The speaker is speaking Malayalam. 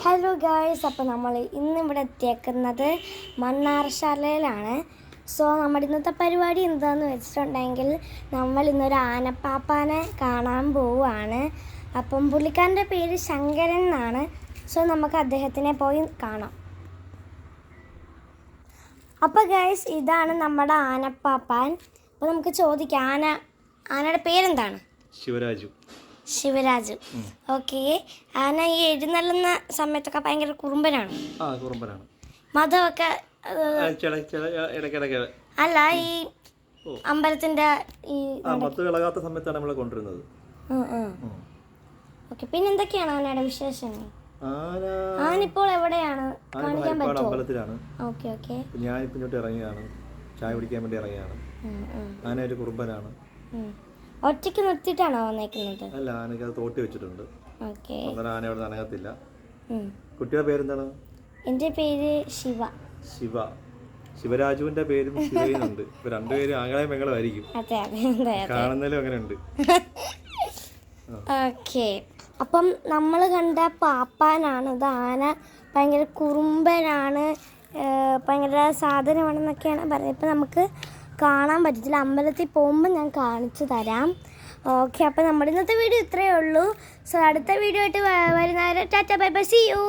ഹലോ ഗായ്സ്, അപ്പോൾ നമ്മൾ ഇന്നിവിടെ എത്തിയേക്കുന്നത് മണ്ണാർശാലയിലാണ്. സോ നമ്മുടെ ഇന്നത്തെ പരിപാടി എന്താണെന്ന് വെച്ചിട്ടുണ്ടെങ്കിൽ നമ്മൾ ഇന്നൊരു ആനപ്പാപ്പാനെ കാണാൻ പോവുകയാണ്. അപ്പം പുള്ളിക്കാരൻ്റെ പേര് ശങ്കരൻ എന്നാണ്. സോ നമുക്ക് അദ്ദേഹത്തിനെ പോയി കാണാം. അപ്പോൾ ഗായ്സ്, ഇതാണ് നമ്മുടെ ആനപ്പാപ്പാൻ. അപ്പോൾ നമുക്ക് ചോദിക്കാം, ആനയുടെ പേരെന്താണ്? ശിവരാജു. ഓക്കെ. ആന ഈ എഴുന്നള്ളുന്ന സമയത്തൊക്കെ ഭയങ്കര കുറുമ്പനാണ്. മതമൊക്കെ അല്ല, ഈ അമ്പലത്തിന്റെ ഈ സമയത്താണ് നമ്മളെ കൊണ്ടുവരുന്നത്. ഓക്കെ. പിന്നെ എന്തൊക്കെയാണ് ആനയുടെ വിശേഷങ്ങൾ? ആനിപ്പോൾ എവിടെയാണ്? കാണിക്കാൻ പറ്റുമോ? അമ്പലത്തിലാണ്. Okay okay. ഞാനിപ്പോ ഇങ്ങോട്ട് ഇറങ്ങിയാണ്, ചായ കുടിക്കാൻ വേണ്ടി ഇറങ്ങിയാണ്. ആന ഒരു കുറുമ്പനാണ്. ഒറ്റയ്ക്ക് നിർത്തിയിട്ടാണോ വന്നേക്കുന്നത്? അല്ല, ആനക്ക് അത് തോട്ടി വെച്ചിട്ടുണ്ട്. ഓക്കെ. ആന അവിടെ അനങ്ങത്തില്ല. കുട്ടിയുടെ പേരെന്താണ്? എൻ്റെ പേര് ശിവരാജുവിന്റെ പേരും ശിവയുണ്ട്. ഇപ്പൊ രണ്ടുപേരും ആങ്ങളെയും പെങ്ങളും ആയിരിക്കും. കാണുന്നതിലും അങ്ങനെ ഉണ്ട്. ഓക്കെ. അപ്പം നമ്മൾ കണ്ട പാപ്പാനാണ് ഇത്. ആന ഭയങ്കര കുറുമ്പനാണ്, ഭയങ്കര സാധനമാണെന്നൊക്കെയാണ് പറയുന്നത്. ഇപ്പം നമുക്ക് കാണാൻ പറ്റത്തില്ല. അമ്പലത്തിൽ പോകുമ്പോൾ ഞാൻ കാണിച്ചു തരാം. ഓക്കെ. അപ്പോൾ നമ്മുടെ ഇന്നത്തെ വീഡിയോ ഇത്രയേ ഉള്ളൂ. സോ അടുത്ത വീഡിയോ ആയിട്ട് വരുന്നവരെ tata bye bye, see U.